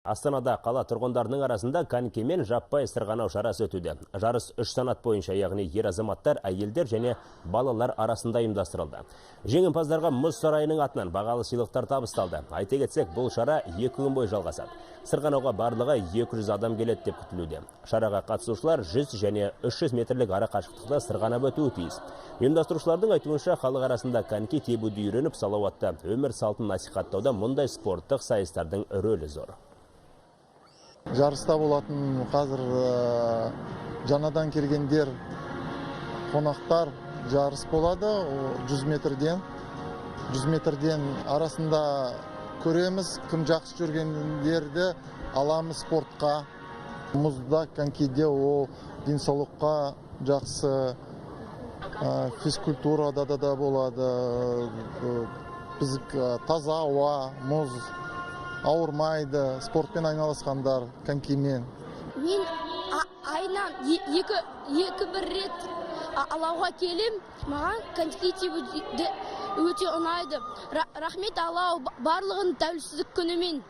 Астанада қала тұрғындарының арасында конькимен жаппай сырғанау шарасы өтуде. Жарыс 3 санат бойынша, яғни ер азаматтар, әйелдер және балалар арасында ұйымдастырылды. Жеңімпаздарға мұз сарайының атынан бағалы сыйлықтар табысталды. Айта кетсек, бұл шара 2 күн бойы жалғасады. Сырғанауға барлығы 200 адам келеді деп күтілуде. Шараға қатысушылар 100 және 300 метрлік ара қашықтықта сырғанап өтуі тиіс. Ұйымдастырушылардың айтуынша, халық арасында коньки тебуді үйреніп, салауатты өмір салтын насихаттауда мұндай спорттық сайыстардың рөлі зор. Жарыста болатын қазір жаңадан келгендер, қонақтар жарыс болады 100 метрден арасында көреміз, кім жақсы жүргендерді аламыз спортқа. Мұзда, конькиде ол денсаулыққа жақсы, физкультурада да болады. Біз таза ауа, мұз ауырмайды, спортпен айналысқандар, конькимен. Мен айынан екі-бір рет алауға келем, маған коньки тебуді өте ұнайды. Рахмет Аллау барлығын тәуелсіздік күнімен.